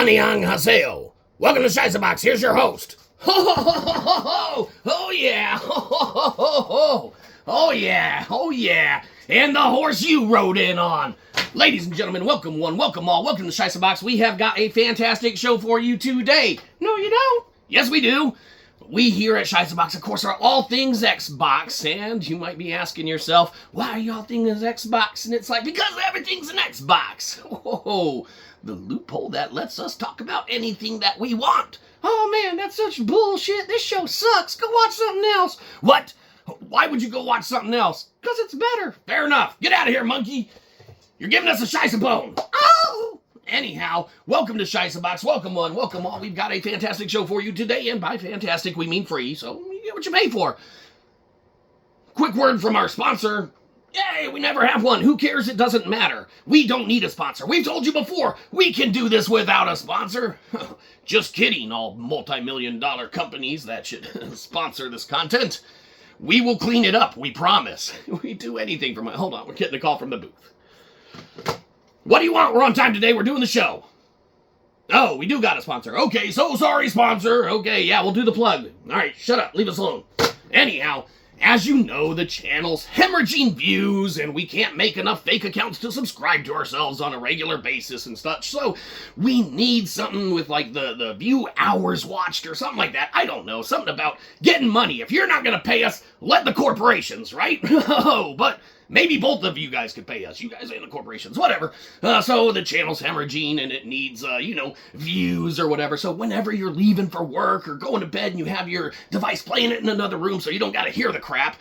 Annyeonghaseyo. Welcome to Shyzabox. Here's your host. Ho ho ho ho ho ho! Oh yeah! Ho ho ho ho ho! Oh yeah! Oh yeah! And the horse you rode in on. Ladies and gentlemen, welcome one, welcome all, welcome to Shyzabox. We have got a fantastic show for you today. No, you don't. Yes, we do. We here at Shyzabox, of course, are all things Xbox, and you might be asking yourself, why are y'all things Xbox? And it's like, because everything's an Xbox. Oh, the loophole that lets us talk about anything that we want. Oh man, that's such bullshit. This show sucks. Go watch something else. What? Why would you go watch something else? Because it's better. Fair enough. Get out of here, monkey. You're giving us a Shyzabone. Oh! Anyhow, welcome to Shyzabox. Welcome one, welcome all. We've got a fantastic show for you today, and by fantastic we mean free, so you get what you pay for. Quick word from our sponsor. Yay, we never have one. Who cares? It doesn't matter. We don't need a sponsor. We've told you before, we can do this without a sponsor. Just kidding, all multi-million-dollar companies that should sponsor this content. We will clean it up, we promise. We do anything from... Hold on, we're getting a call from the booth. What do you want? We're on time today. We're doing the show. Oh, we do got a sponsor. Okay, so sorry, sponsor. Okay, yeah, we'll do the plug. All right, shut up. Leave us alone. Anyhow, as you know, the channel's hemorrhaging views, and we can't make enough fake accounts to subscribe to ourselves on a regular basis and such, so we need something with, like, the view hours watched or something like that. I don't know. Something about getting money. If you're not going to pay us, let the corporations, right? Oh, but... maybe both of you guys could pay us. You guys and the corporations, whatever. So the channel's hemorrhaging and it needs, views or whatever. So whenever you're leaving for work or going to bed and you have your device playing it in another room so you don't got to hear the crap,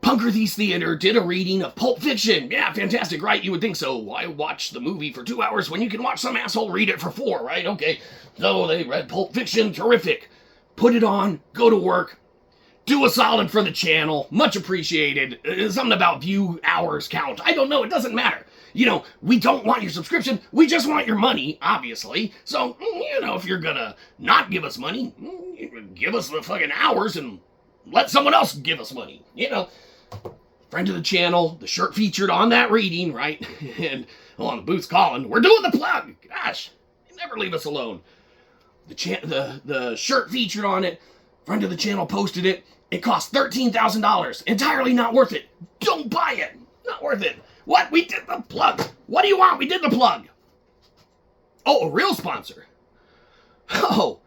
Punker Thief Theater did a reading of Pulp Fiction. Yeah, fantastic, right? You would think so. Why watch the movie for 2 hours when you can watch some asshole read it for 4, right? Okay, so they read Pulp Fiction. Terrific. Put it on. Go to work. Do a solid for the channel. Much appreciated. Something about view hours count. I don't know. It doesn't matter. You know, we don't want your subscription. We just want your money, obviously. So, if you're gonna not give us money, give us the fucking hours and let someone else give us money. Friend of the channel, the shirt featured on that reading, right? And, the booth's calling. We're doing the plug. Gosh, you never leave us alone. The shirt featured on it, friend of the channel posted it. It cost $13,000. Entirely not worth it. Don't buy it. Not worth it. What? We did the plug. What do you want? We did the plug. Oh, a real sponsor. Oh,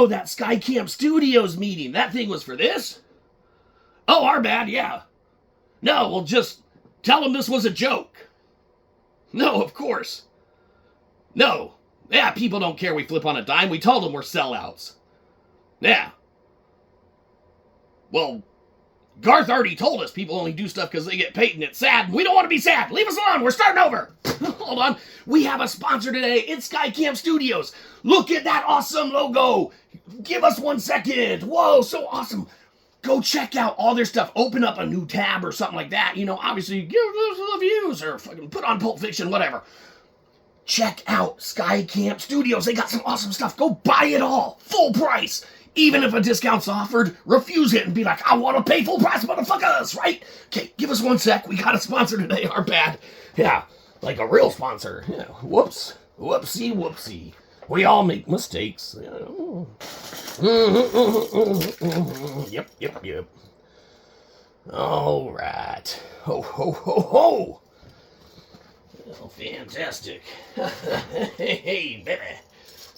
that Sky Camp Studios meeting. That thing was for this? Oh, our bad, yeah. No, well, just tell them this was a joke. No, of course. No. Yeah, people don't care we flip on a dime. We told them we're sellouts. Yeah. Well, Garth already told us people only do stuff because they get paid and it's sad. We don't want to be sad. Leave us alone. We're starting over. Hold on. We have a sponsor today. It's Sky Camp Studios. Look at that awesome logo. Give us 1 second. Whoa, so awesome. Go check out all their stuff. Open up a new tab or something like that. Obviously, give us the views or fucking put on Pulp Fiction, whatever. Check out Sky Camp Studios. They got some awesome stuff. Go buy it all. Full price. Even if a discount's offered, refuse it and be like, I want to pay full price, motherfuckers, right? Okay, give us 1 sec. We got a sponsor today. Our bad. Yeah, like a real sponsor. Yeah. Whoops. Whoopsie, whoopsie. We all make mistakes. Yep. All right. Ho, ho, ho, ho. Oh, fantastic. Hey, baby.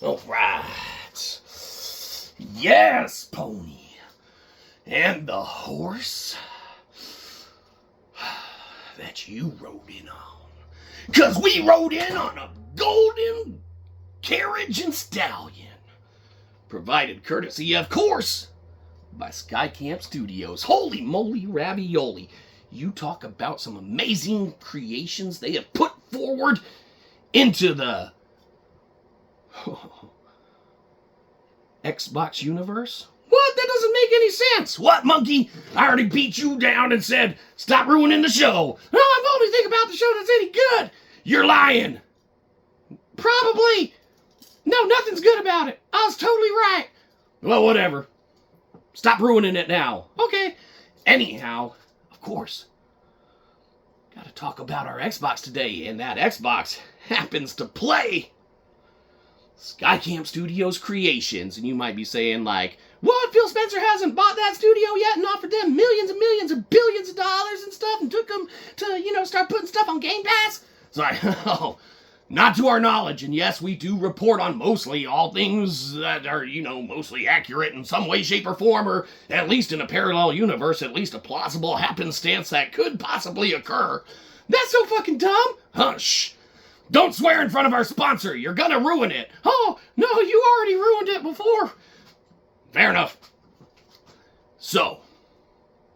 All right. Yes, pony. And the horse that you rode in on. 'Cause we rode in on a golden carriage and stallion. Provided courtesy, of course, by Sky Camp Studios. Holy moly ravioli. You talk about some amazing creations they have put forward into the... Xbox universe? What? That doesn't make any sense. What, monkey? I already beat you down and said, stop ruining the show. No, I'm only thinking about the show that's any good. You're lying. Probably. No, nothing's good about it. I was totally right. Well, whatever. Stop ruining it now. Okay. Anyhow, of course, got to talk about our Xbox today, and that Xbox happens to play Skycamp Studios Creations. And you might be saying like, what? Phil Spencer hasn't bought that studio yet and offered them millions and millions and billions of dollars and stuff and took them to, start putting stuff on Game Pass? It's like, oh, not to our knowledge. And yes, we do report on mostly all things that are, mostly accurate in some way, shape, or form, or at least in a parallel universe, at least a plausible happenstance that could possibly occur. That's so fucking dumb. Hush. Don't swear in front of our sponsor. You're gonna ruin it. Oh, no, you already ruined it before. Fair enough. So,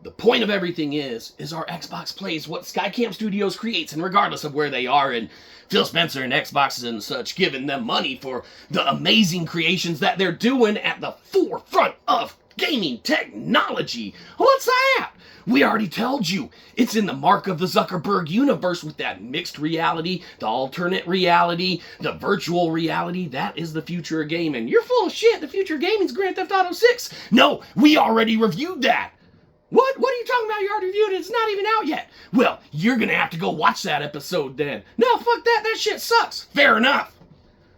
the point of everything is our Xbox plays what Skycamp Studios creates, and regardless of where they are, and Phil Spencer and Xboxes and such giving them money for the amazing creations that they're doing at the forefront of gaming technology. What's that? We already told you. It's in the mark of the Zuckerberg universe with that mixed reality, the alternate reality, the virtual reality. That is the future of gaming. You're full of shit. The future of gaming's Grand Theft Auto 6. No, we already reviewed that. What? What are you talking about? You already reviewed it. It's not even out yet. Well, you're going to have to go watch that episode then. No, fuck that. That shit sucks. Fair enough.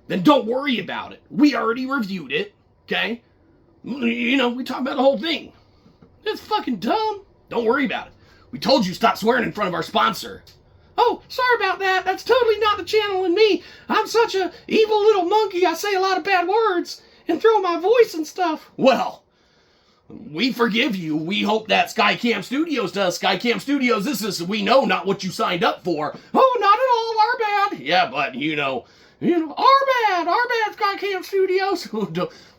Then don't worry about it. We already reviewed it. Okay? We talked about the whole thing. It's fucking dumb. Don't worry about it. We told you stop swearing in front of our sponsor. Oh, sorry about that. That's totally not the channel in me. I'm such a evil little monkey. I say a lot of bad words and throw my voice and stuff. Well, we forgive you. We hope that Skycamp Studios does. Skycamp Studios, this is, we know, not what you signed up for. Oh, not at all. Our bad. Yeah, but our bad, Skycamp Studios.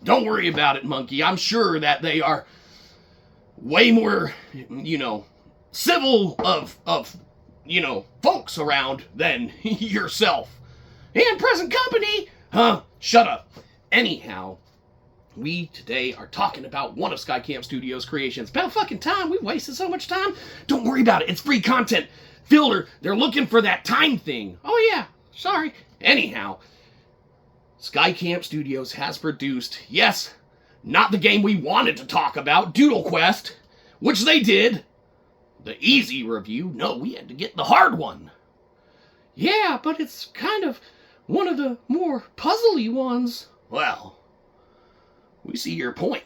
Don't worry about it, monkey. I'm sure that they are way more, civil of folks around than yourself. And present company. Shut up. Anyhow, we today are talking about one of Skycamp Studios' creations. About fucking time. We've wasted so much time. Don't worry about it. It's free content. Filler, they're looking for that time thing. Oh yeah, sorry. Anyhow, Skycamp Studios has produced, yes, not the game we wanted to talk about, Doodle Quest, which they did. The easy review. No, we had to get the hard one. Yeah, but it's kind of one of the more puzzly ones. Well, we see your point.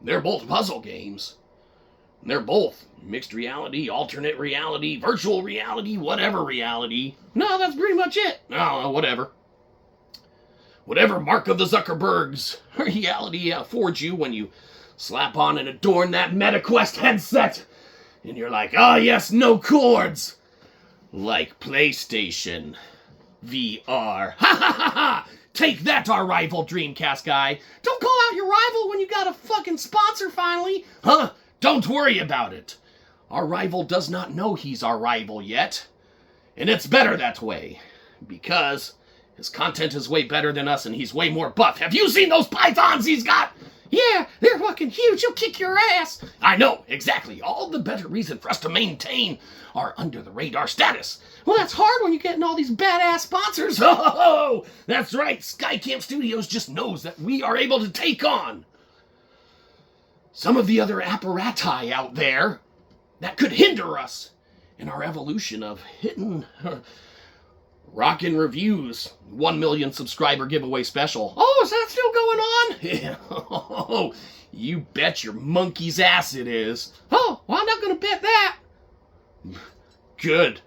They're both puzzle games. They're both mixed reality, alternate reality, virtual reality, whatever reality. No, that's pretty much it. Oh, whatever. Whatever mark of the Zuckerberg's reality affords you when you slap on and adorn that MetaQuest headset. And you're like, oh yes, no cords. Like PlayStation VR. Ha ha ha ha! Take that, our rival Dreamcast guy. Don't call out your rival when you got a fucking sponsor finally. Huh? Don't worry about it. Our rival does not know he's our rival yet. And it's better that way. Because his content is way better than us and he's way more buff. Have you seen those pythons he's got? Yeah, they're fucking huge. He'll kick your ass. I know, exactly. All the better reason for us to maintain our under-the-radar status. Well, that's hard when you're getting all these badass sponsors. Oh, that's right. Skycamp Studios just knows that we are able to take on some of the other apparati out there that could hinder us in our evolution of hitting Rockin' Reviews 1 million subscriber giveaway special. Oh, is that still going on? Yeah. Oh, you bet your monkey's ass it is. Oh, well, I'm not going to bet that. Good.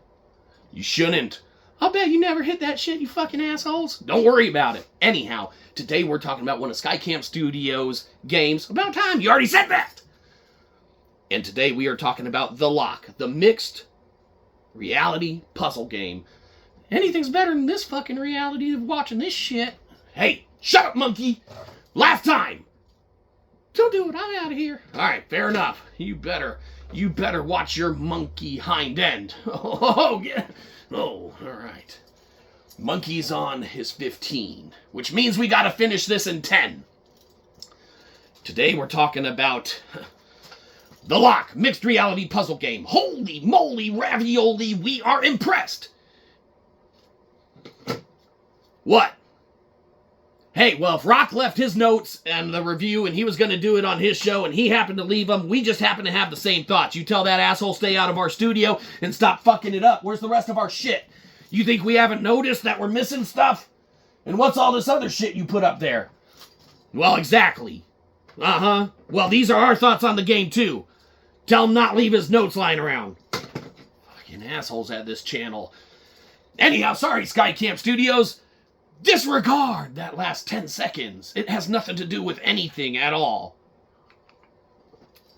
You shouldn't. I'll bet you never hit that shit, you fucking assholes. Don't worry about it. Anyhow, today we're talking about one of Skycamp Studios' games. About time, you already said that. And today we are talking about The Lock, the mixed reality puzzle game. Anything's better than this fucking reality of watching this shit. Hey, shut up, monkey. Last time. Don't do it. I'm out of here. All right, fair enough. You better watch your monkey hind end. Oh, yeah. Oh, all right. Monkey's on his 15, which means we gotta finish this in 10. Today we're talking about The Lock, mixed reality puzzle game. Holy moly, ravioli, we are impressed. What? Hey, well, if Rock left his notes and the review and he was going to do it on his show and he happened to leave them, we just happen to have the same thoughts. You tell that asshole stay out of our studio and stop fucking it up. Where's the rest of our shit? You think we haven't noticed that we're missing stuff? And what's all this other shit you put up there? Well, exactly. Uh-huh. Well, these are our thoughts on the game, too. Tell him not leave his notes lying around. Fucking assholes at this channel. Anyhow, sorry, Skycamp Studios. Disregard that last 10 seconds. It has nothing to do with anything at all.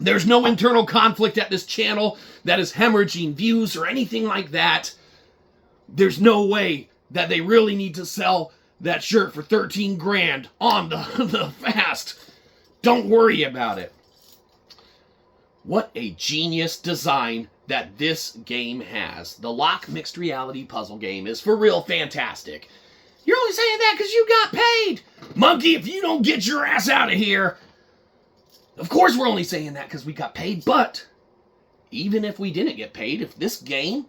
There's no internal conflict at this channel that is hemorrhaging views or anything like that. There's no way that they really need to sell that shirt for 13 grand on the fast. Don't worry about it. What a genius design that this game has. The Lock mixed reality puzzle game is for real fantastic. You're only saying that because you got paid. Monkey, if you don't get your ass out of here. Of course we're only saying that because we got paid, but even if we didn't get paid, if this game,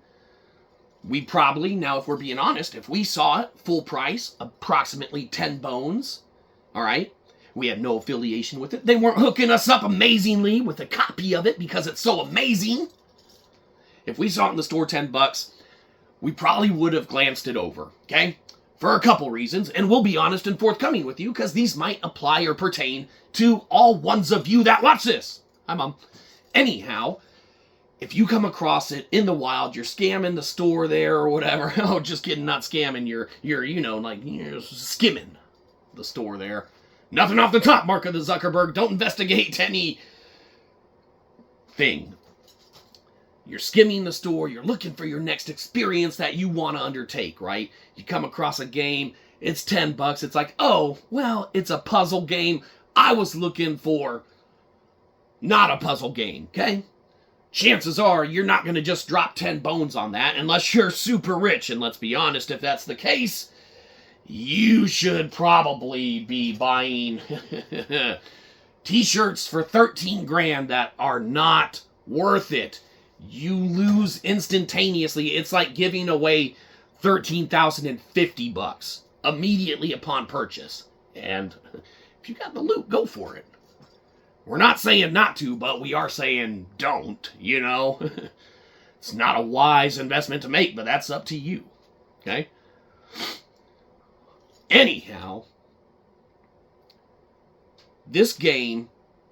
we probably, now if we're being honest, if we saw it full price, approximately 10 bones, all right, we had no affiliation with it. They weren't hooking us up amazingly with a copy of it because it's so amazing. If we saw it in the store 10 bucks, we probably would have glanced it over, okay? For a couple reasons, and we'll be honest and forthcoming with you because these might apply or pertain to all ones of you that watch this. Hi, Mom. Anyhow, if you come across it in the wild, you're scamming the store there or whatever. Oh, just kidding, not scamming. You're skimming the store there. Nothing off the top, Mark of the Zuckerberg. Don't investigate any thing. You're skimming the store. You're looking for your next experience that you want to undertake, right? You come across a game. It's 10 bucks. It's like, oh, well, it's a puzzle game. I was looking for not a puzzle game, okay? Chances are you're not going to just drop 10 bones on that unless you're super rich. And let's be honest, if that's the case, you should probably be buying t-shirts for 13 grand that are not worth it. You lose instantaneously. It's like giving away 13,050 bucks immediately upon purchase. And if you got the loot, go for it. We're not saying not to, but we are saying don't, you know. It's not a wise investment to make, but that's up to you. Okay? Anyhow, this game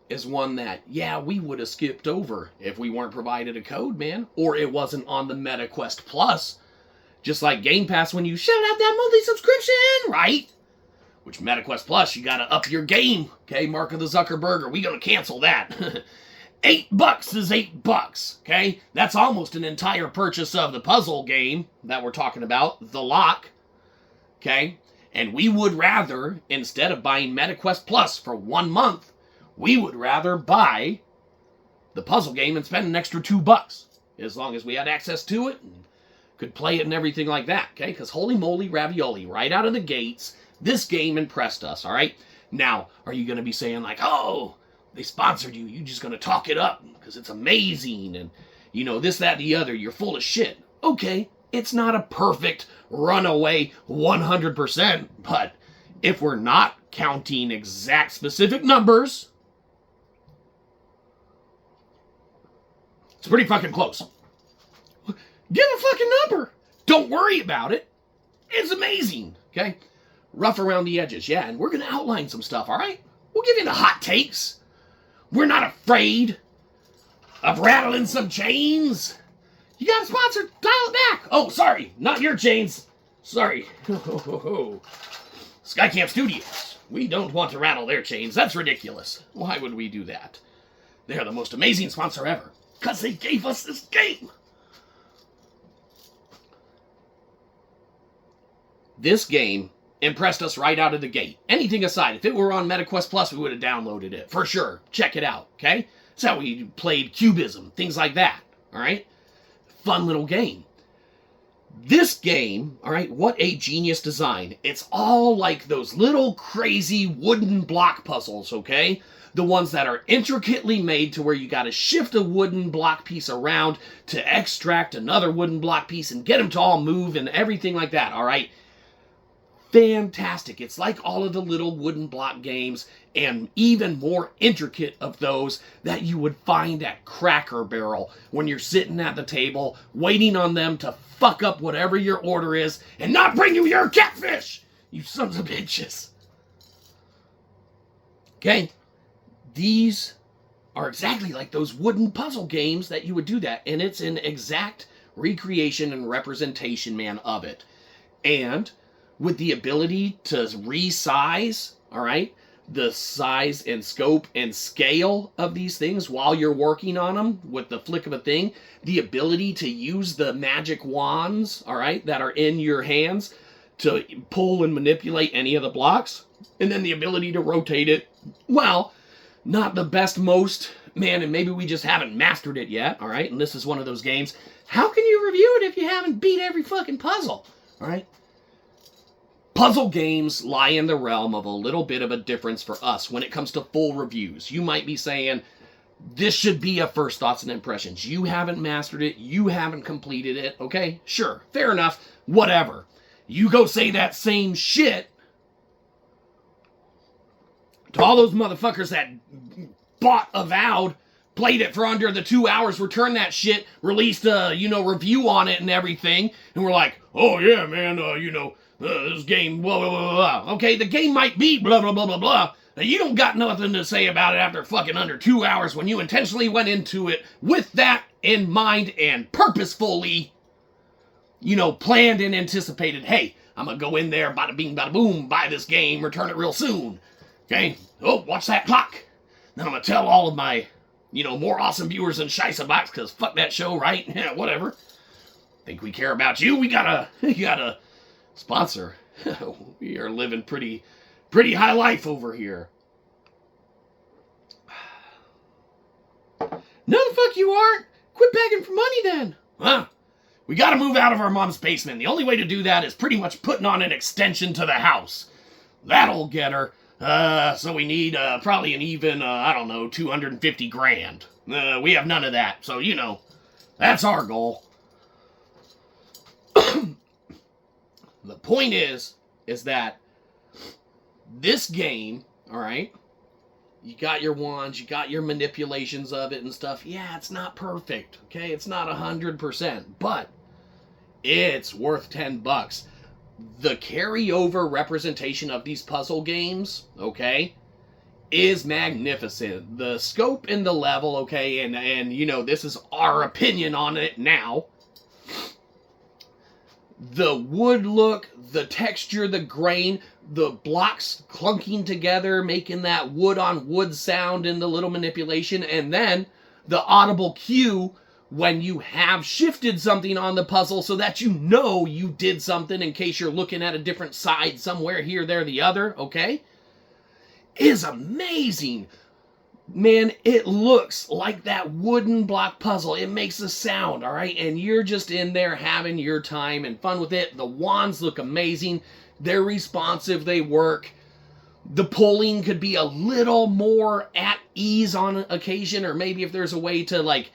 is one that, yeah, we would have skipped over if we weren't provided a code, man. Or it wasn't on the MetaQuest Plus. Just like Game Pass when you shout out that monthly subscription, right? Which MetaQuest Plus, you gotta up your game. Okay, Mark of the Zuckerberg, are we gonna cancel that? $8 is $8, okay? That's almost an entire purchase of the puzzle game that we're talking about, The Lock, okay? And we would rather, instead of buying MetaQuest Plus for 1 month, we would rather buy the puzzle game and spend an extra $2, as long as we had access to it and could play it and everything like that, okay? Because holy moly ravioli, right out of the gates, this game impressed us, all right? Now, are you going to be saying like, oh, they sponsored you, you just going to talk it up because it's amazing and, you know, this, that, the other, you're full of shit. Okay, it's not a perfect runaway 100%, but if we're not counting exact specific numbers, it's pretty fucking close. Give a fucking number. Don't worry about it. It's amazing, okay? Rough around the edges, yeah, and we're going to outline some stuff, all right? We'll give you the hot takes. We're not afraid of rattling some chains. You got a sponsor, dial it back. Oh, sorry, not your chains. Sorry. Skycamp Studios. We don't want to rattle their chains. That's ridiculous. Why would we do that? They're the most amazing sponsor ever. Because they gave us this game. This game impressed us right out of the gate. Anything aside, if it were on MetaQuest Plus, we would have downloaded it. For sure. Check it out, okay? That's how we played Cubism, things like that, all right? Fun little game. This game, all right, what a genius design. It's all like those little crazy wooden block puzzles, okay? The ones that are intricately made to where you got to shift a wooden block piece around to extract another wooden block piece and get them to all move and everything like that, all right? Fantastic. It's like all of the little wooden block games and even more intricate of those that you would find at Cracker Barrel when you're sitting at the table waiting on them to fuck up whatever your order is and not bring you your catfish. You sons of bitches. Okay? These are exactly like those wooden puzzle games that you would do that. And it's an exact recreation and representation, man, of it. And with the ability to resize, all right, the size and scope and scale of these things while you're working on them with the flick of a thing, the ability to use the magic wands, all right, that are in your hands to pull and manipulate any of the blocks, and then the ability to rotate it. Well, not the best most, man, and maybe we just haven't mastered it yet, all right, and this is one of those games. How can you review it if you haven't beat every fucking puzzle, all right? Puzzle games lie in the realm of a little bit of a difference for us when it comes to full reviews. You might be saying, this should be a first thoughts and impressions. You haven't mastered it. You haven't completed it. Okay, sure, fair enough, whatever. You go say that same shit to all those motherfuckers that bought Avowed, played it for under the 2 hours, returned that shit, released a, review on it and everything, and we're like, oh yeah, man, this game, blah, blah, blah, blah. Okay, the game might be blah, blah, blah, blah, blah. Now, you don't got nothing to say about it after fucking under 2 hours when you intentionally went into it with that in mind and purposefully, planned and anticipated, hey, I'm going to go in there, bada bing, bada boom, buy this game, return it real soon. Okay? Oh, watch that clock. Then I'm going to tell all of my, more awesome viewers than Shyzabox, because fuck that show, right? Yeah, whatever. Think we care about you? You gotta sponsor. We are living pretty high life over here. No, the fuck you aren't. Quit begging for money then. Huh? We gotta move out of our mom's basement. The only way to do that is pretty much putting on an extension to the house. That'll get her. So we need probably an even, 250 grand. We have none of that. So, that's our goal. The point is that this game, all right, you got your wands, you got your manipulations of it and stuff. Yeah, it's not perfect, okay? It's not 100%, but it's worth $10. The carryover representation of these puzzle games, okay, is magnificent. The scope and the level, okay, and this is our opinion on it now. The wood look, the texture, the grain, the blocks clunking together, making that wood on wood sound in the little manipulation, and then the audible cue when you have shifted something on the puzzle so that you did something in case you're looking at a different side somewhere here, there, the other, okay? Is amazing. Man, it looks like that wooden block puzzle. It makes a sound, all right? And you're just in there having your time and fun with it. The wands look amazing. They're responsive. They work. The pulling could be a little more at ease on occasion, or maybe if there's a way to,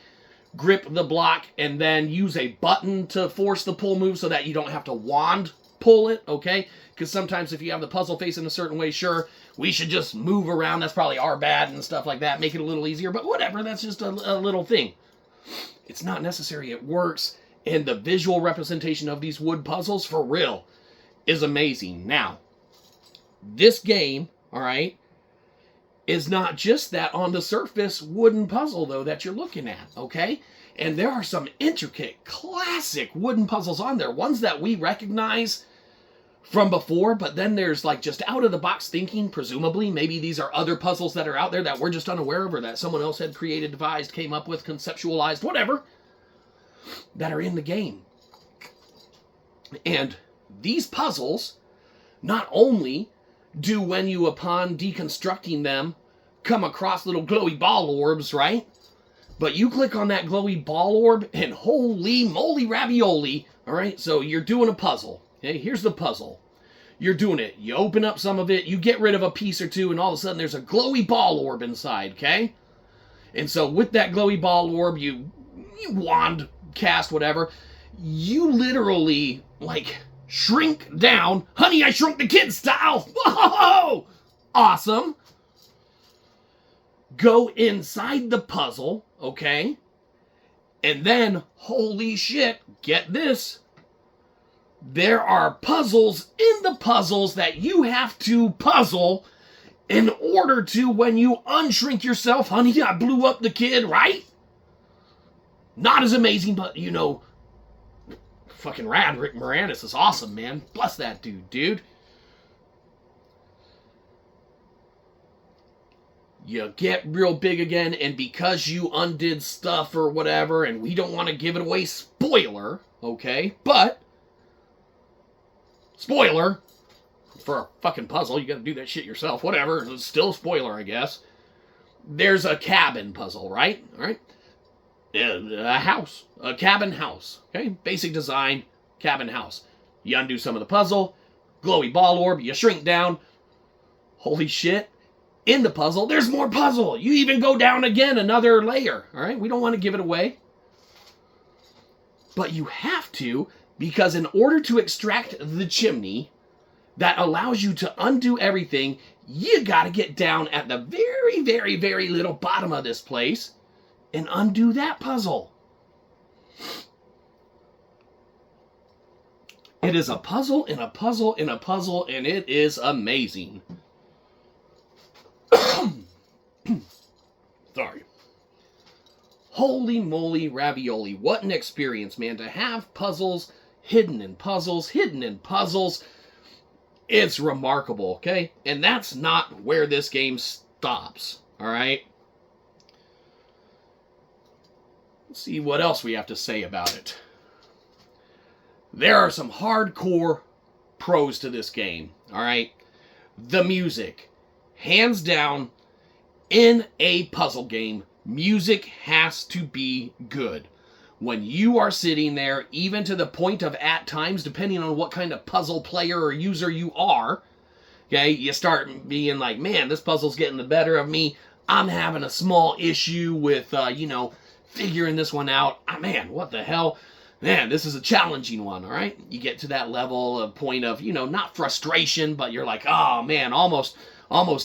grip the block and then use a button to force the pull move so that you don't have to wand pull it, okay? Because sometimes if you have the puzzle facing a certain way, sure, we should just move around. That's probably our bad and stuff like that. Make it a little easier, but whatever. That's just a little thing. It's not necessary. It works. And the visual representation of these wood puzzles, for real, is amazing. Now, this game, all right, is not just that on the surface wooden puzzle, though, that you're looking at, okay? And there are some intricate, classic wooden puzzles on there. Ones that we recognize from before, but then there's just out-of-the-box thinking, presumably. Maybe these are other puzzles that are out there that we're just unaware of, or that someone else had created, devised, came up with, conceptualized, whatever, that are in the game. And these puzzles not only do, when you, upon deconstructing them, come across little glowy ball orbs, right? But you click on that glowy ball orb, and holy moly ravioli, all right? So you're doing a puzzle. Okay, here's the puzzle. You're doing it. You open up some of it, you get rid of a piece or two, and all of a sudden there's a glowy ball orb inside, okay? And so with that glowy ball orb, you wand cast, whatever, you literally, shrink down. Honey, I Shrunk the Kid style. Whoa! Awesome. Go inside the puzzle, okay? And then, holy shit, get this. there are puzzles in the puzzles that you have to puzzle in order to, when you unshrink yourself, honey, I blew up the kid, right? Not as amazing, but, you know, fucking rad. Rick Moranis is awesome, man. Bless that dude. You get real big again, and because you undid stuff or whatever, and we don't want to give it away, spoiler, okay? But, spoiler, for a fucking puzzle, you gotta do that shit yourself, whatever, it's still a spoiler, I guess. There's a cabin puzzle, right? Alright? A house. A cabin house. Okay? Basic design, cabin house. You undo some of the puzzle, glowy ball orb, you shrink down. Holy shit. In the puzzle, there's more puzzle. You even go down again another layer. Alright? We don't want to give it away. But you have to, because in order to extract the chimney that allows you to undo everything, you gotta get down at the very, very, very little bottom of this place and undo that puzzle. It is a puzzle and a puzzle and a puzzle, and it is amazing. Sorry. Holy moly ravioli. What an experience, man. To have puzzles hidden in puzzles, hidden in puzzles. It's remarkable, okay? And that's not where this game stops, alright? Let's see what else we have to say about it. There are some hardcore pros to this game, alright? The music. Hands down, in a puzzle game, music has to be good. When you are sitting there, even to the point of, at times, depending on what kind of puzzle player or user you are, okay, you start being like, man, this puzzle's getting the better of me. I'm having a small issue with, figuring this one out. Man, what the hell? Man, this is a challenging one, all right? You get to that level of point of, not frustration, but you're like, oh, man, almost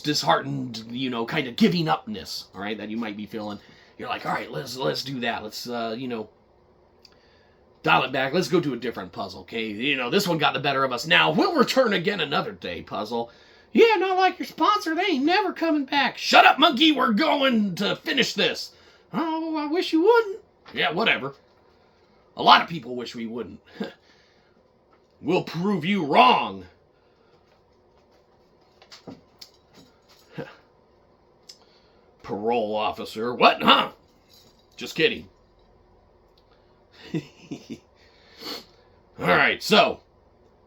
disheartened, kind of giving upness, all right, that you might be feeling. You're like, all right, let's do that. Let's, dial it back. Let's go to a different puzzle, okay? This one got the better of us. Now, we'll return again another day puzzle. Yeah, not like your sponsor. They ain't never coming back. Shut up, monkey. We're going to finish this. Oh, I wish you wouldn't. Yeah, whatever. A lot of people wish we wouldn't. We'll prove you wrong. Parole officer. What? Huh? Just kidding. Alright, so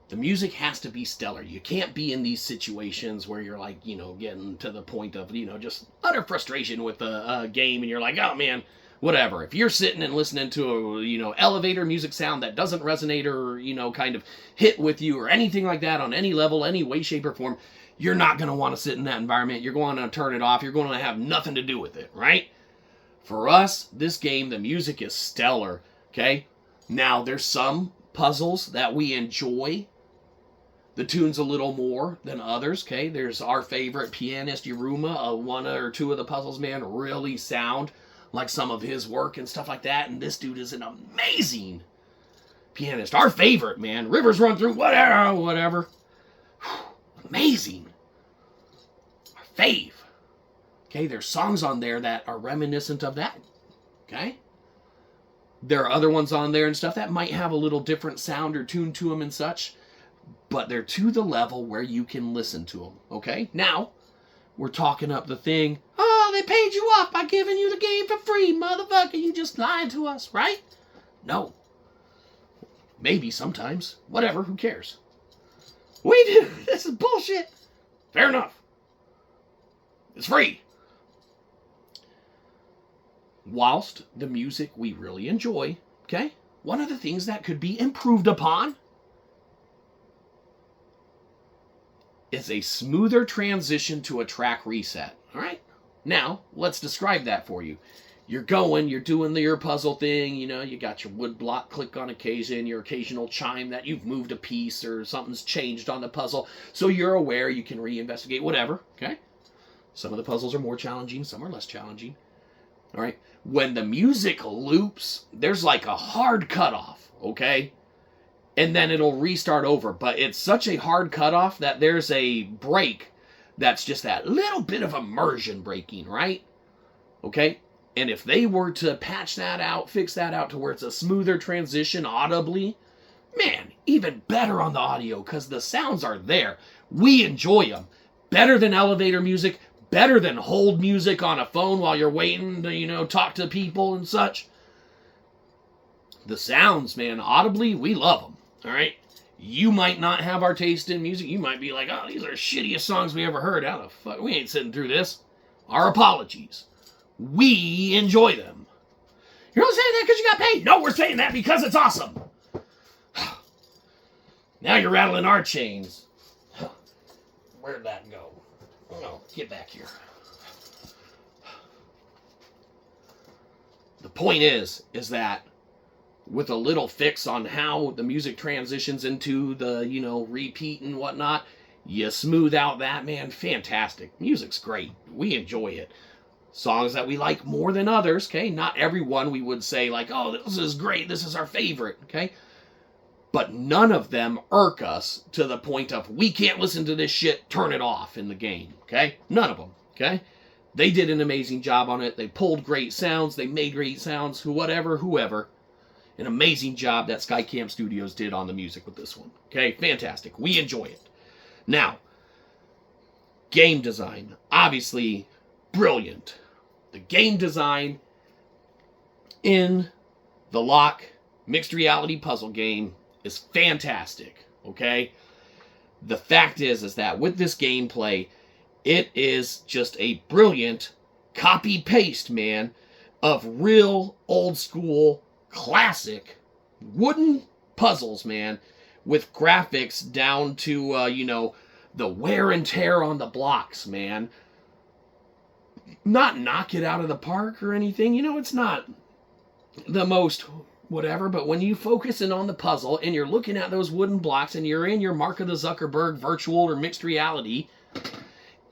the music has to be stellar. You can't be in these situations where you're like, getting to the point of, just utter frustration with a game and you're like, oh man, whatever. If you're sitting and listening to a, elevator music sound that doesn't resonate or, kind of hit with you or anything like that on any level, any way, shape, or form, you're not going to want to sit in that environment. You're going to turn it off. You're going to have nothing to do with it, right? For us, this game, the music is stellar, okay? Now, there's some puzzles that we enjoy the tunes a little more than others, okay? There's our favorite pianist, Yuruma. One or two of the puzzles, man, really sound like some of his work and stuff like that, and this dude is an amazing pianist. Our favorite, man. Rivers Run Through, whatever. Amazing. Our fave. Okay, there's songs on there that are reminiscent of that, okay? There are other ones on there and stuff that might have a little different sound or tune to them and such, but they're to the level where you can listen to them, okay? Now, we're talking up the thing, oh, they paid you off by giving you the game for free, motherfucker, you just lied to us, right? No. Maybe sometimes. Whatever, who cares? We do. This is bullshit. Fair enough. It's free. Whilst the music we really enjoy, okay, one of the things that could be improved upon is a smoother transition to a track reset, all right? Now, let's describe that for you. You're doing your puzzle thing, you got your wood block click on occasion, your occasional chime that you've moved a piece or something's changed on the puzzle, so you're aware you can reinvestigate, whatever, okay? Some of the puzzles are more challenging, some are less challenging, all right? When the music loops, there's like a hard cutoff, okay? and then it'll restart over. But it's such a hard cutoff that there's a break that's just that little bit of immersion breaking, right? Okay? And if they were to patch that out, fix that out to where it's a smoother transition audibly, man, even better on the audio, because the sounds are there. We enjoy them. Better than elevator music, better than hold music on a phone while you're waiting to, talk to people and such. The sounds, man, audibly, we love them, all right? You might not have our taste in music. You might be like, oh, these are shittiest songs we ever heard. How the fuck? We ain't sitting through this. Our apologies. We enjoy them. You're not saying that because you got paid. No, we're saying that because it's awesome. Now you're rattling our chains. Where'd that go? Oh, get back here. The point is that with a little fix on how the music transitions into the, repeat and whatnot, you smooth out that, man, fantastic. Music's great. We enjoy it. Songs that we like more than others, okay? Not everyone we would say like, oh, this is great, this is our favorite, okay? But none of them irk us to the point of, we can't listen to this shit, turn it off in the game, okay? None of them, okay? They did an amazing job on it. They pulled great sounds. They made great sounds. Whoever. An amazing job that Skycam Studios did on the music with this one. Okay, fantastic. We enjoy it. Now, game design. Obviously, brilliant. The game design in the Lock mixed reality puzzle game is fantastic. Okay? The fact is that with this gameplay, it is just a brilliant copy-paste, man, of real old-school classic wooden puzzles, man, with graphics down to, the wear and tear on the blocks, man. Not knock it out of the park or anything. It's not the most whatever, but when you focus in on the puzzle and you're looking at those wooden blocks and you're in your Mark of the Zuckerberg virtual or mixed reality,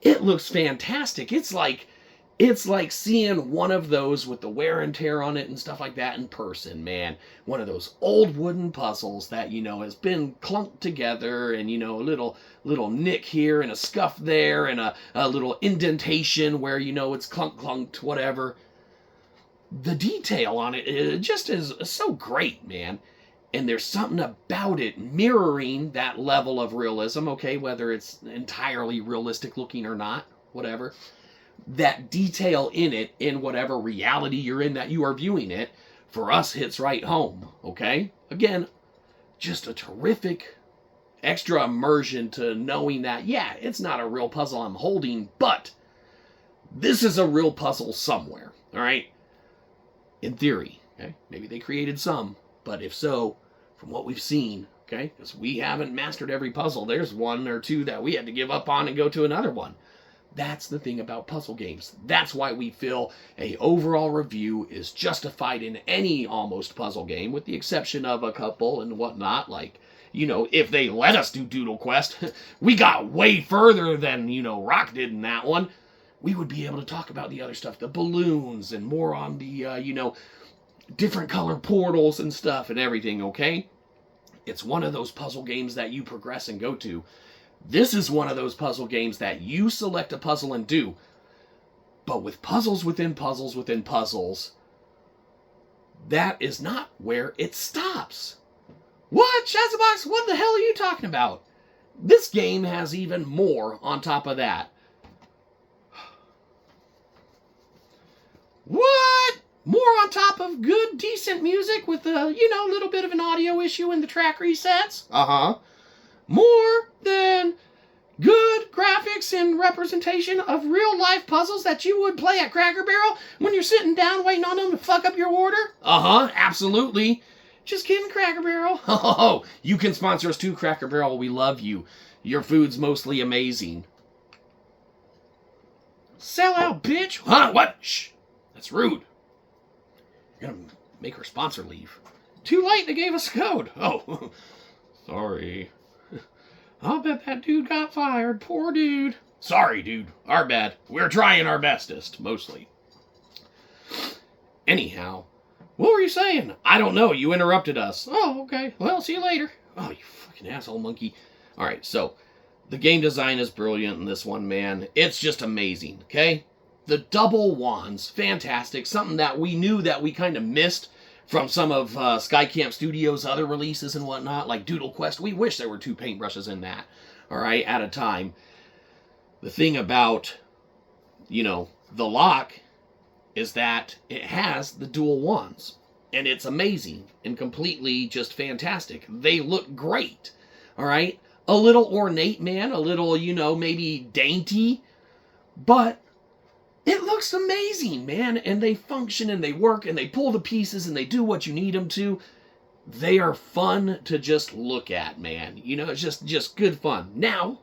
it looks fantastic. It's like seeing one of those with the wear and tear on it and stuff like that in person, man. One of those old wooden puzzles that, has been clunked together and, a little nick here and a scuff there and a little indentation where, it's clunked, whatever. The detail on it just is so great, man. And there's something about it mirroring that level of realism, okay, whether it's entirely realistic looking or not, whatever. That detail in it, in whatever reality you're in that you are viewing it, for us hits right home, okay? Again, just a terrific extra immersion to knowing that, yeah, it's not a real puzzle I'm holding, but this is a real puzzle somewhere, all right? In theory, okay? Maybe they created some, but if so, from what we've seen, okay, because we haven't mastered every puzzle, there's one or two that we had to give up on and go to another one. That's the thing about puzzle games. That's why we feel a overall review is justified in any almost puzzle game, with the exception of a couple and whatnot. Like, if they let us do Doodle Quest, we got way further than, Rock did in that one. We would be able to talk about the other stuff, the balloons, and more on the, different color portals and stuff and everything, okay? It's one of those puzzle games that you progress and go to. This is one of those puzzle games that you select a puzzle and do. But with puzzles within puzzles within puzzles, that is not where it stops. What? Shyzabox, what the hell are you talking about? This game has even more on top of that. What? More on top of good, decent music with a, little bit of an audio issue in the track resets? Uh-huh. More than good graphics and representation of real-life puzzles that you would play at Cracker Barrel when you're sitting down waiting on them to fuck up your order? Uh-huh, absolutely. Just kidding, Cracker Barrel. Oh, you can sponsor us too, Cracker Barrel. We love you. Your food's mostly amazing. Sell out, bitch. Huh? What? Shh. That's rude. You're gonna make our sponsor leave. Too late, they gave us a code. Oh, sorry. I'll bet that dude got fired. Poor dude. Sorry, dude. Our bad. We're trying our bestest, mostly. Anyhow, what were you saying? I don't know. You interrupted us. Oh, okay. Well, see you later. Oh, you fucking asshole monkey. All right, so the game design is brilliant in this one, man. It's just amazing, okay? The double wands, fantastic. Something that we knew that we kind of missed from some of Skycamp Studios' other releases and whatnot, like Doodle Quest. We wish there were 2 paintbrushes in that, all right, at a time. The thing about, you know, the lock is that it has the dual wands. And it's amazing and completely just fantastic. They look great, all right? A little ornate, man, a little, you know, maybe dainty, but it looks amazing, man. And they function and they work and they pull the pieces and they do what you need them to. They are fun to just look at, man. You know, it's just good fun. Now,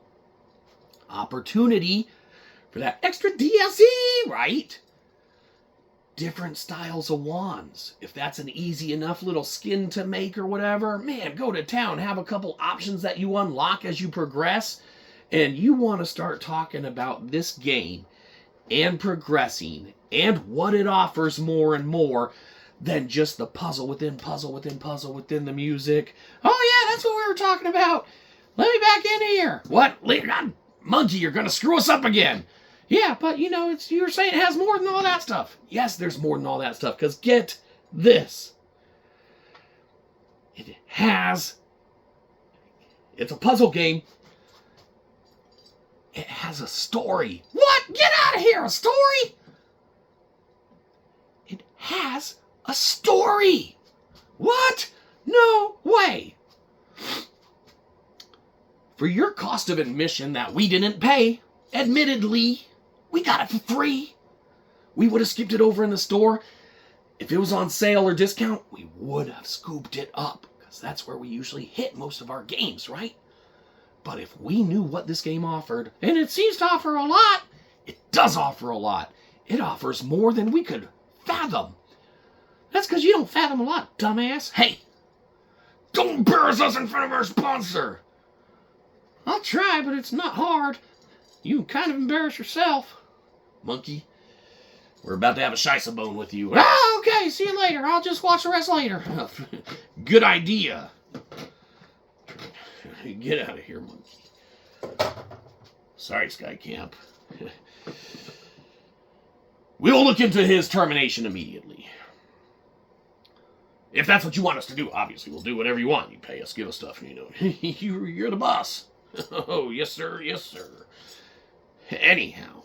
opportunity for that extra DLC, right? Different styles of wands. If that's an easy enough little skin to make or whatever, man, go to town. Have a couple options that you unlock as you progress. And you want to start talking about this game and progressing and what it offers more and more than just the puzzle within puzzle within puzzle within the music. Oh yeah, that's what we were talking about. Let me back in here. What? Monkey, you're going to screw us up again. Yeah, but, you know, you're saying it has more than all that stuff. Yes, there's more than all that stuff, because get this. It's a puzzle game. It has a story. What? Get out of here, a story? It has a story. What? No way. For your cost of admission that we didn't pay, admittedly, we got it for free. We would have skipped it over in the store. If it was on sale or discount, we would have scooped it up, because that's where we usually hit most of our games, right? But if we knew what this game offered, and it seems to offer a lot, it does offer a lot. It offers more than we could fathom. That's because you don't fathom a lot, dumbass. Hey, don't embarrass us in front of our sponsor. I'll try, but it's not hard. You can kind of embarrass yourself. Monkey, we're about to have a Shyzabox with you. Ah, okay, see you later. I'll just watch the rest later. Good idea. Get out of here, monkey. Sorry, Skycamp. We'll look into his termination immediately. If that's what you want us to do, obviously we'll do whatever you want. You pay us, give us stuff, you know. You're the boss. Oh, yes, sir, yes, sir. Anyhow,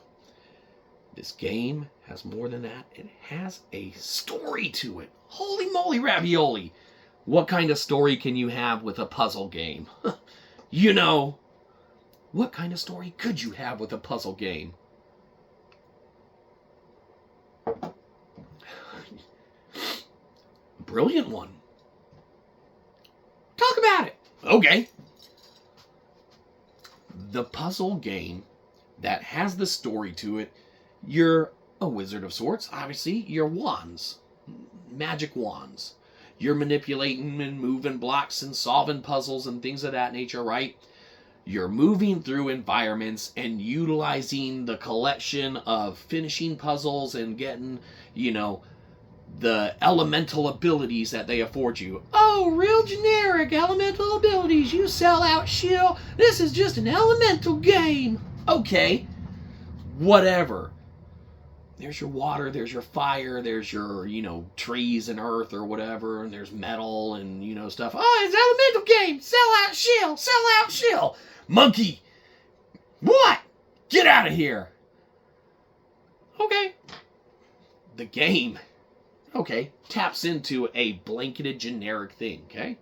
this game has more than that. It has a story to it. Holy moly ravioli. What kind of story can you have with a puzzle game? You know, what kind of story could you have with a puzzle game? Brilliant one. Talk about it. Okay. The puzzle game that has the story to it, you're a wizard of sorts, obviously. You're wands. Magic wands. You're manipulating and moving blocks and solving puzzles and things of that nature, right? You're moving through environments and utilizing the collection of finishing puzzles and getting, you know, the elemental abilities that they afford you. Oh, real generic elemental abilities. You sell out shill. This is just an elemental game. Okay. Whatever. There's your water, there's your fire, there's your, you know, trees and earth or whatever, and there's metal and, you know, stuff. Oh, it's an elemental game. Sell out shill. Sell out shill. Monkey. What? Get out of here. Okay. The game, okay, taps into a blanketed generic thing, okay?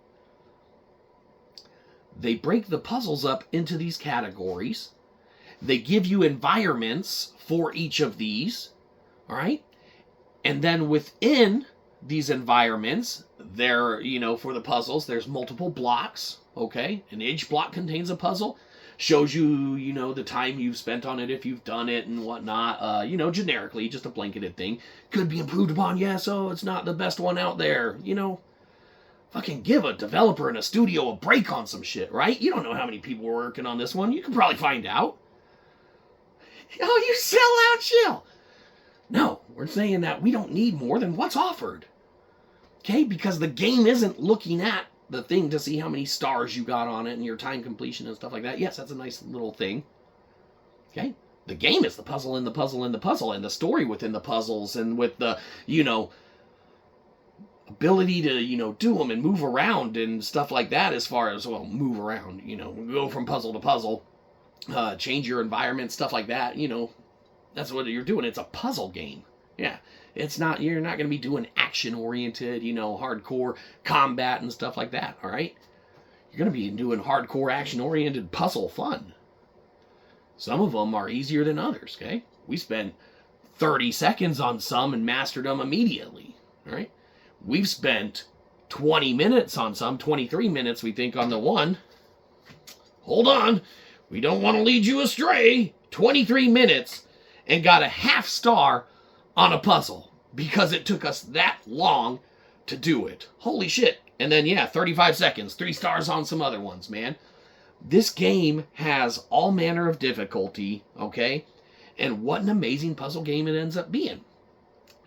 They break the puzzles up into these categories. They give you environments for each of these, all right? And then within these environments, there, you know, for the puzzles, there's multiple blocks, okay? And each block contains a puzzle. Shows you, you know, the time you've spent on it, if you've done it and whatnot. You know, generically, just a blanketed thing. Could be improved upon, yes, oh, it's not the best one out there. You know, fucking give a developer in a studio a break on some shit, right? You don't know how many people were working on this one. You can probably find out. Oh, you sell out shill. No, we're saying that we don't need more than what's offered. Okay, because the game isn't looking at the thing to see how many stars you got on it and your time completion and stuff like that. Yes, that's a nice little thing. Okay? The game is the puzzle and the puzzle and the puzzle and the story within the puzzles and with the, ability to, do them and move around and stuff like that as far as, well, move around, go from puzzle to puzzle, change your environment, stuff like that, that's what you're doing. It's a puzzle game. Yeah. You're not going to be doing action-oriented, hardcore combat and stuff like that, all right? You're going to be doing hardcore action-oriented puzzle fun. Some of them are easier than others, okay? We spent 30 seconds on some and mastered them immediately, all right? We've spent 20 minutes on some, 23 minutes, we think, on the one. Hold on. We don't want to lead you astray. 23 minutes and got a half star on a puzzle because it took us that long to do it. Holy shit. And then, 35 seconds, 3 stars on some other ones, man. This game has all manner of difficulty, okay? And what an amazing puzzle game it ends up being.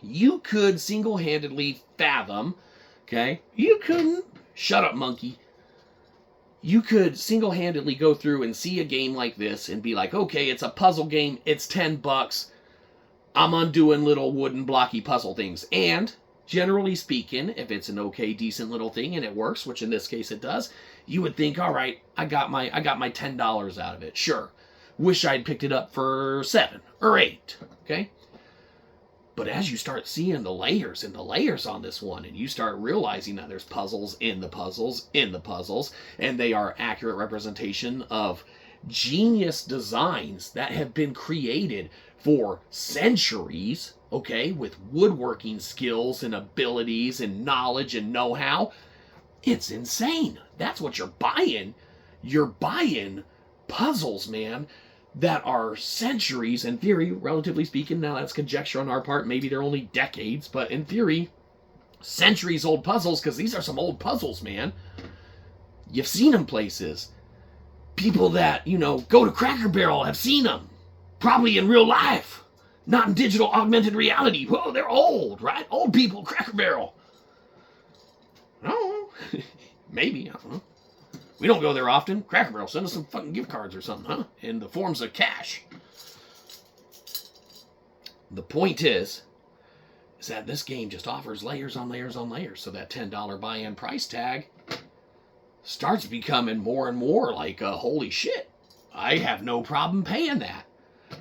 You could single-handedly fathom, okay? You couldn't. Shut up, monkey. You could single-handedly go through and see a game like this and be like, okay, it's a puzzle game, it's $10, I'm undoing little wooden blocky puzzle things. And, generally speaking, if it's an okay, decent little thing and it works, which in this case it does, you would think, all right, I got my $10 out of it. Sure. Wish I'd picked it up for 7 or 8, okay? But as you start seeing the layers and the layers on this one, and you start realizing that there's puzzles in the puzzles in the puzzles, and they are accurate representation of genius designs that have been created for centuries, okay, with woodworking skills and abilities and knowledge and know-how, it's insane. That's what you're buying. You're buying puzzles, man, that are centuries, in theory, relatively speaking. Now that's conjecture on our part. Maybe they're only decades, but in theory, centuries old puzzles, because these are some old puzzles, man. You've seen them places. People that, go to Cracker Barrel have seen them. Probably in real life. Not in digital augmented reality. Whoa, they're old, right? Old people, Cracker Barrel. I don't know. Maybe, I don't know. We don't go there often. Cracker Barrel, send us some fucking gift cards or something, huh? In the forms of cash. The point is that this game just offers layers on layers on layers. So that $10 buy-in price tag starts becoming more and more like, holy shit, I have no problem paying that.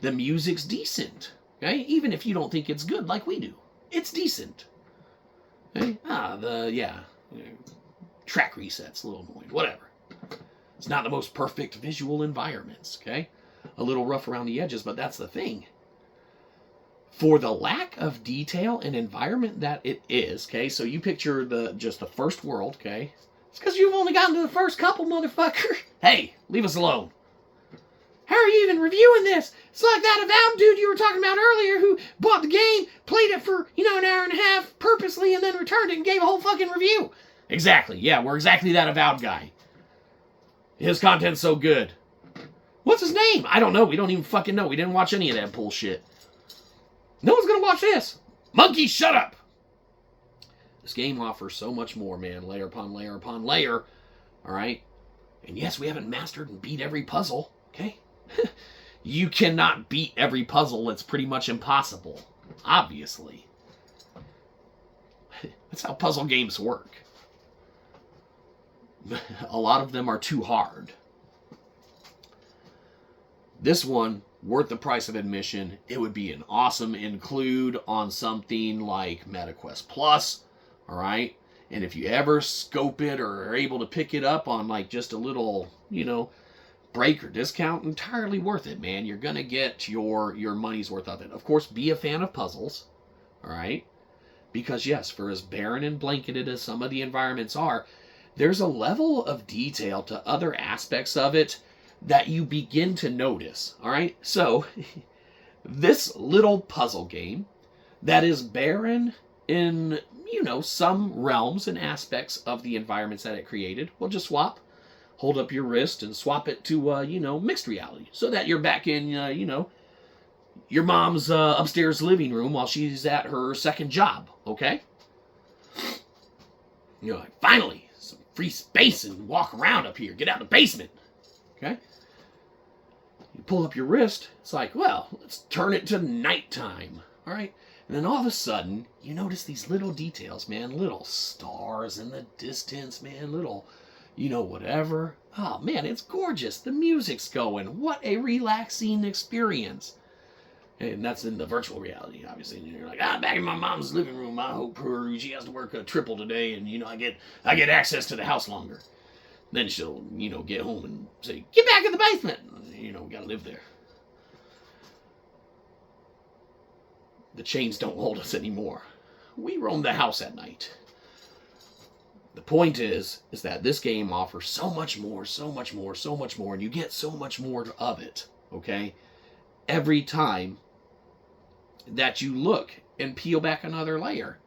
The music's decent, okay? Even if you don't think it's good like we do. It's decent. Okay? Track resets, a little annoying, whatever. It's not the most perfect visual environments, okay? A little rough around the edges, but that's the thing. For the lack of detail and environment that it is, okay? So you picture just the first world, okay? It's because you've only gotten to the first couple, motherfucker. Hey, leave us alone. How are you even reviewing this? It's like that Avowed dude you were talking about earlier who bought the game, played it for, an hour and a half purposely, and then returned it and gave a whole fucking review. Exactly. Yeah, we're exactly that Avowed guy. His content's so good. What's his name? I don't know. We don't even fucking know. We didn't watch any of that bullshit. No one's gonna watch this. Monkey, shut up! This game offers so much more, man. Layer upon layer upon layer. Alright? And yes, we haven't mastered and beat every puzzle. Okay? You cannot beat every puzzle. It's pretty much impossible. Obviously. That's how puzzle games work. A lot of them are too hard. This one, worth the price of admission. It would be an awesome include on something like MetaQuest Plus. Alright? And if you ever scope it or are able to pick it up on like just a little, break or discount, entirely worth it, man. You're going to get your money's worth of it. Of course, be a fan of puzzles. Alright? Because yes, for as barren and blanketed as some of the environments are, there's a level of detail to other aspects of it that you begin to notice. All right? So, this little puzzle game that is barren in, some realms and aspects of the environments that it created, we'll just swap. Hold up your wrist and swap it to, mixed reality. So that you're back in, your mom's upstairs living room while she's at her second job. Okay? You're like, finally! some free space and walk around up here. Get out of the basement. Okay? You pull up your wrist. It's like, well, let's turn it to nighttime. All right? And then all of a sudden, you notice these little details, man. Little stars in the distance, man. Little, whatever. Oh, man, it's gorgeous. The music's going. What a relaxing experience. And that's in the virtual reality, obviously. And you're like, back in my mom's living room. I hope she has to work a triple today, and I get access to the house longer. Then she'll, get home and say, get back in the basement. We gotta live there. The chains don't hold us anymore. We roam the house at night. The point is that this game offers so much more, so much more, so much more, and you get so much more of it, okay? Every time that you look and peel back another layer.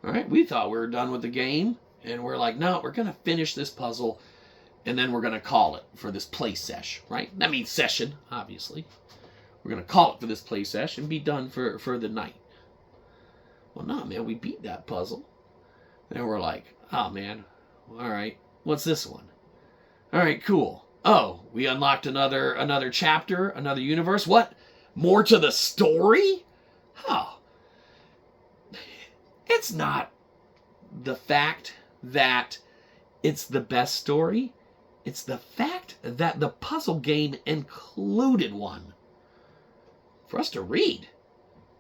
All right, we thought we were done with the game, and we're like, no, we're going to finish this puzzle, and then we're going to call it for this play sesh, right? That means session, obviously. We're going to call it for this play sesh and be done for the night. Well, no, man, we beat that puzzle. And we're like, oh, man, all right, what's this one? All right, cool. Oh, we unlocked another chapter, another universe. What? More to the story? Oh. It's not the fact that it's the best story. It's the fact that the puzzle game included one for us to read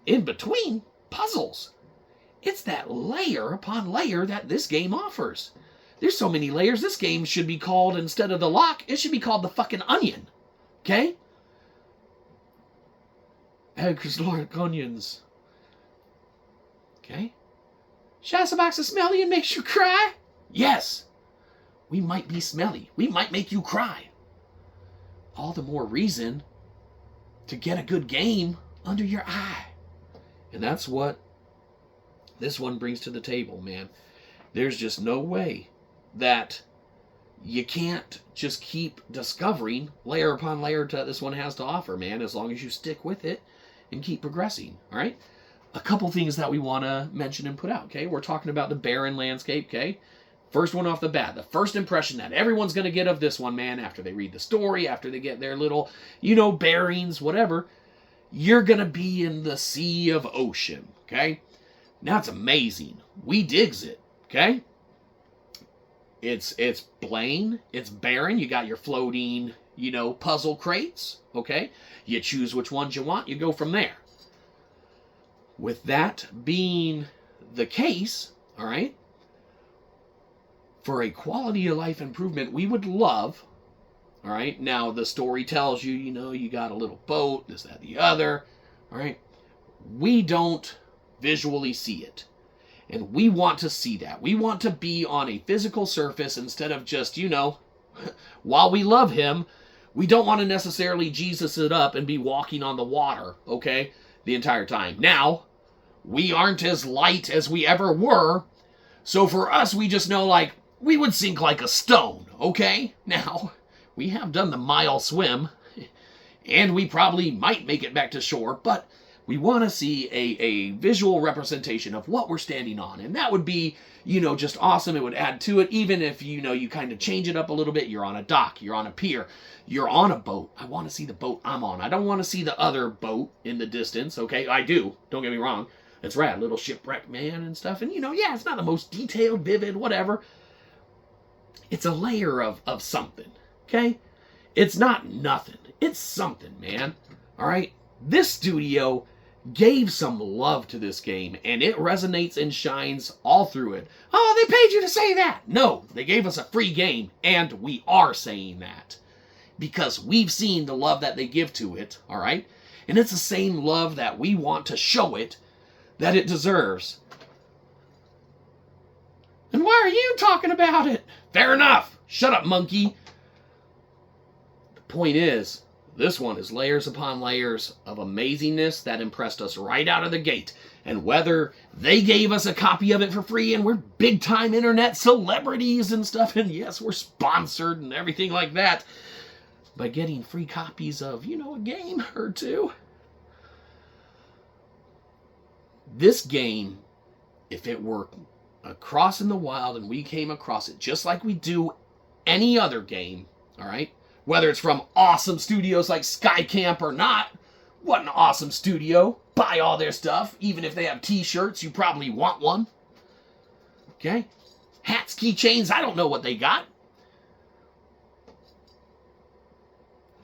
in between puzzles. It's that layer upon layer that this game offers. There's so many layers. This game should be called, instead of the lock, it should be called the fucking onion. Okay? Eggs like onions. Okay? Shyzabox is smelly and makes you cry? Yes. We might be smelly. We might make you cry. All the more reason to get a good game under your eye. And that's what this one brings to the table, man. There's just no way that you can't just keep discovering layer upon layer that this one has to offer, man, as long as you stick with it and keep progressing, all right? A couple things that we want to mention and put out, okay? We're talking about the barren landscape, okay? First one off the bat, the first impression that everyone's going to get of this one, man, after they read the story, after they get their little, bearings, whatever, you're going to be in the sea of ocean, okay? Now, it's amazing. We digs it, okay? It's plain, it's barren. You got your floating, puzzle crates, okay? You choose which ones you want, you go from there. With that being the case, all right, for a quality of life improvement, we would love, all right, now the story tells you, you got a little boat, this, that, the other, all right? We don't visually see it. And we want to see that. We want to be on a physical surface instead of just, while we love him, we don't want to necessarily Jesus it up and be walking on the water, okay, the entire time. Now, we aren't as light as we ever were, so for us, we just know, like, we would sink like a stone, okay? Now, we have done the mile swim, and we probably might make it back to shore, but we want to see a visual representation of what we're standing on. And that would be, just awesome. It would add to it. Even if, you kind of change it up a little bit. You're on a dock. You're on a pier. You're on a boat. I want to see the boat I'm on. I don't want to see the other boat in the distance. Okay, I do. Don't get me wrong. It's rad. Little shipwreck man and stuff. And, yeah, it's not the most detailed, vivid, whatever. It's a layer of something. Okay? It's not nothing. It's something, man. All right? This studio gave some love to this game, and it resonates and shines all through it. Oh, they paid you to say that. No, they gave us a free game, and we are saying that because we've seen the love that they give to it, all right? And it's the same love that we want to show it that it deserves. And why are you talking about it? Fair enough. Shut up, monkey. The point is, this one is layers upon layers of amazingness that impressed us right out of the gate. And whether they gave us a copy of it for free and we're big-time internet celebrities and stuff, and yes, we're sponsored and everything like that, by getting free copies of, a game or two. This game, if it were across in the wild, and we came across it just like we do any other game, all right? Whether it's from awesome studios like Skycamp or not, what an awesome studio. Buy all their stuff. Even if they have t-shirts, you probably want one. Okay? Hats, keychains, I don't know what they got.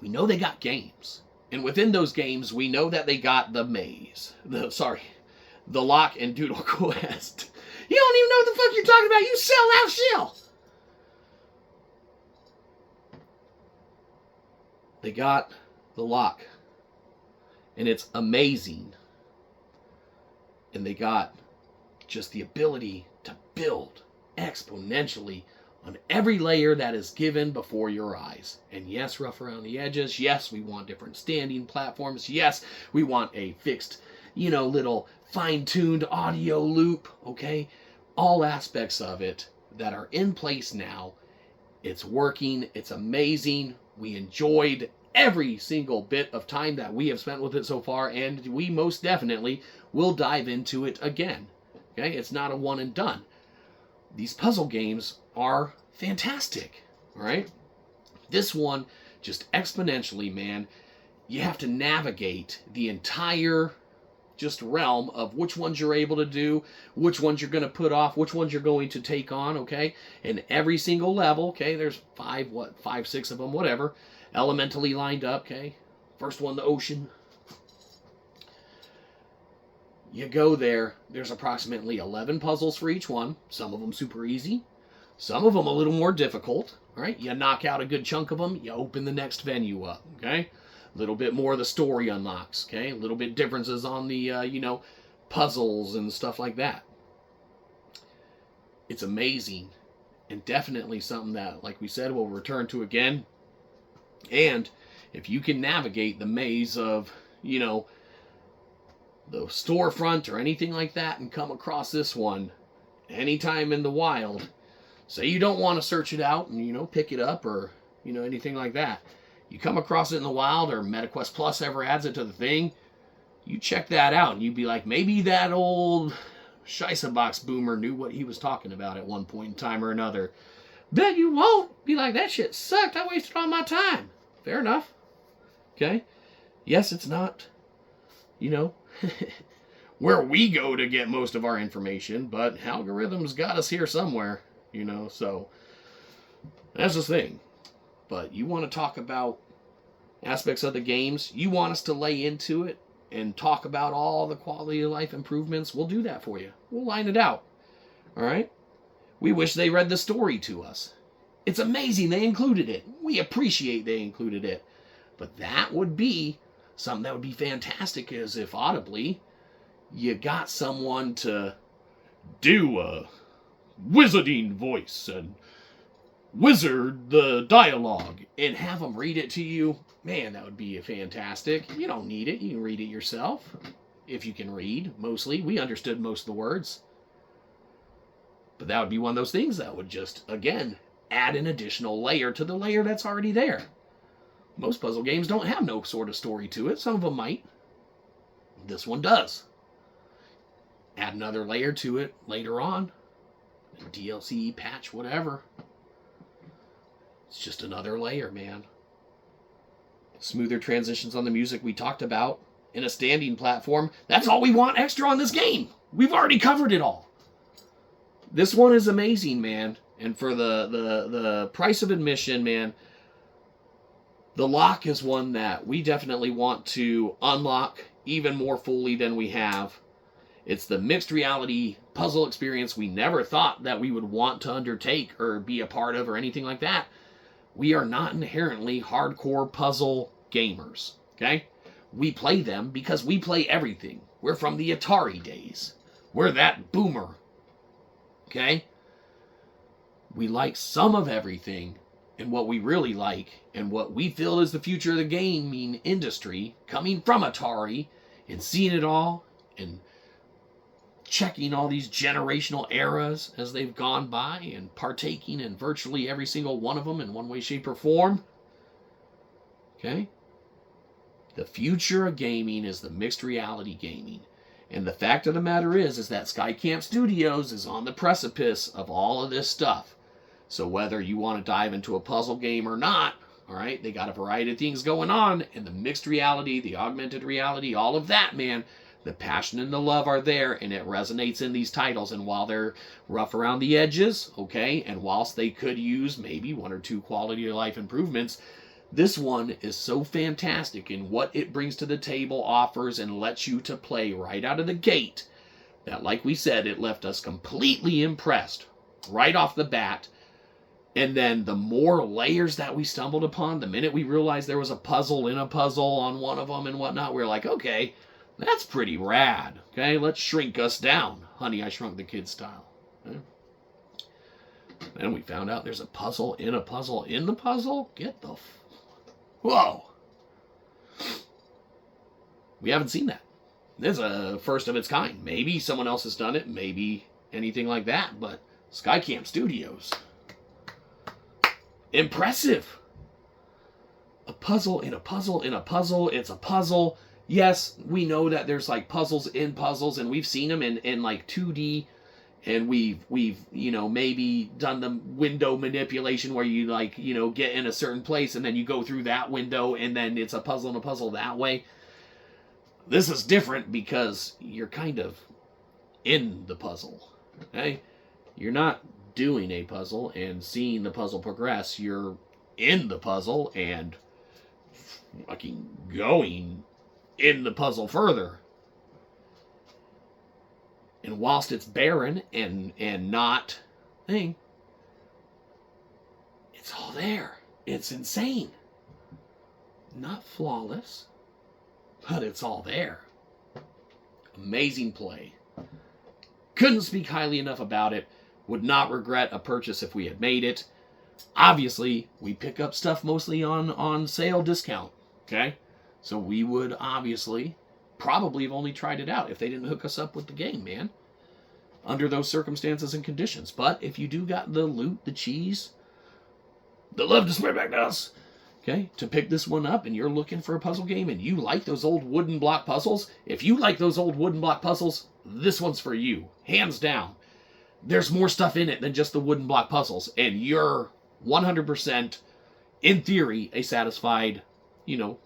We know they got games. And within those games, we know that they got the maze. The Lock and Doodle Quest. You don't even know what the fuck you're talking about. You sell out shell. They got the Lock. And it's amazing. And they got just the ability to build exponentially on every layer that is given before your eyes. And yes, rough around the edges. Yes, we want different standing platforms. Yes, we want a fixed, little fine-tuned audio loop. Okay? All aspects of it that are in place now. It's working. It's amazing. We enjoyed every single bit of time that we have spent with it so far, and we most definitely will dive into it again. Okay? It's not a one and done. These puzzle games are fantastic, all right? This one, just exponentially, man, you have to navigate the entire just realm of which ones you're able to do, which ones you're going to put off, which ones you're going to take on, okay? And every single level, okay, there's 5, 6 of them, whatever, elementally lined up, okay? First one, the ocean. You go there, there's approximately 11 puzzles for each one, some of them super easy, some of them a little more difficult, all right? You knock out a good chunk of them, you open the next venue up, okay? A little bit more of the story unlocks, okay? A little bit differences on the, puzzles and stuff like that. It's amazing, and definitely something that, like we said, we'll return to again. And if you can navigate the maze of, the storefront or anything like that and come across this one anytime in the wild, say you don't want to search it out and, pick it up or, anything like that. You come across it in the wild or MetaQuest Plus ever adds it to the thing, you check that out and you'd be like, maybe that old Shyzabox boomer knew what he was talking about at one point in time or another. Bet you won't be like, that shit sucked. I wasted all my time. Fair enough. Okay. Yes, it's not, where we go to get most of our information, but algorithms got us here somewhere, so that's the thing. But you want to talk about aspects of the games, you want us to lay into it and talk about all the quality of life improvements, we'll do that for you. We'll line it out. All right? We wish they read the story to us. It's amazing they included it. We appreciate they included it. But that would be something that would be fantastic, is if audibly you got someone to do a wizarding voice and wizard the dialogue and have them read it to you. Man, that would be fantastic. You don't need it. You can read it yourself. If you can read, mostly. We understood most of the words. But that would be one of those things that would just, again, add an additional layer to the layer that's already there. Most puzzle games don't have no sort of story to it. Some of them might. This one does. Add another layer to it later on. DLC, patch, whatever. It's just another layer, man. Smoother transitions on the music we talked about in a standing platform. That's all we want extra on this game. We've already covered it all. This one is amazing, man. And for the price of admission, man, the Lock is one that we definitely want to unlock even more fully than we have. It's the mixed reality puzzle experience we never thought that we would want to undertake or be a part of or anything like that. We are not inherently hardcore puzzle gamers, okay? We play them because we play everything. We're from the Atari days. We're that boomer, okay? We like some of everything, and what we really like and what we feel is the future of the gaming industry, coming from Atari and seeing it all and checking all these generational eras as they've gone by and partaking in virtually every single one of them in one way, shape, or form. Okay? The future of gaming is the mixed reality gaming. And the fact of the matter is that Skycamp Studios is on the precipice of all of this stuff. So whether you want to dive into a puzzle game or not, all right, they got a variety of things going on, and the mixed reality, the augmented reality, all of that, man, the passion and the love are there, and it resonates in these titles. And while they're rough around the edges, okay, and whilst they could use maybe 1 or 2 quality of life improvements, this one is so fantastic in what it brings to the table, offers, and lets you to play right out of the gate, that, like we said, it left us completely impressed right off the bat. And then the more layers that we stumbled upon, the minute we realized there was a puzzle in a puzzle on one of them and whatnot, we were like, okay, that's pretty rad. Okay, let's shrink us down. Honey, I Shrunk the Kids style. Okay. Then we found out there's a puzzle in a puzzle in the puzzle. Get the... Whoa! We haven't seen that. This is a first of its kind. Maybe someone else has done it. Maybe anything like that. But Skycamp Studios... impressive. A puzzle in a puzzle in a puzzle. It's a puzzle. Yes, we know that there's like puzzles in puzzles, and we've seen them in like 2D, and we've you know, maybe done the window manipulation where you like, you know, get in a certain place and then you go through that window and then it's a puzzle in a puzzle that way. This is different because you're kind of in the puzzle. Okay? You're not doing a puzzle and seeing the puzzle progress. You're in the puzzle and fucking going in the puzzle further. And whilst it's barren and not thing, it's all there. It's insane. Not flawless, but it's all there. Amazing play. Couldn't speak highly enough about it. Would not regret a purchase if we had made it. Obviously, we pick up stuff mostly on sale discount. Okay? So we would obviously probably have only tried it out if they didn't hook us up with the game, man. Under those circumstances and conditions. But if you do got the loot, the cheese, the love to swear back to us, okay, to pick this one up and you're looking for a puzzle game and you like those old wooden block puzzles, if you like those old wooden block puzzles, this one's for you. Hands down. There's more stuff in it than just the wooden block puzzles. And you're 100%, in theory, a satisfied, you know,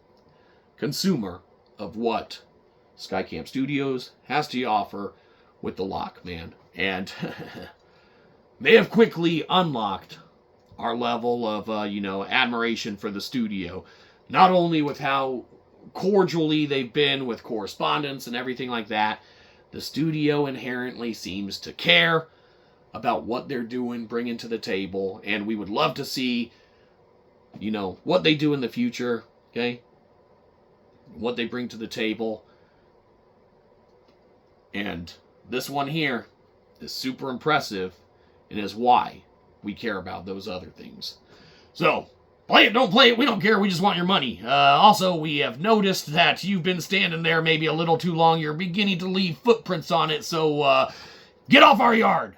consumer of what Skycamp Studios has to offer with the lock, man. And they have quickly unlocked our level of, you know, admiration for the studio. Not only with how cordially they've been with correspondence and everything like that, the studio inherently seems to care about what they're doing, bringing to the table, and we would love to see, you know, what they do in the future, okay? What they bring to the table. And this one here is super impressive, and is why we care about those other things. So, play it, don't play it, we don't care, we just want your money. Also, we have noticed that you've been standing there maybe a little too long, you're beginning to leave footprints on it, so get off our yard.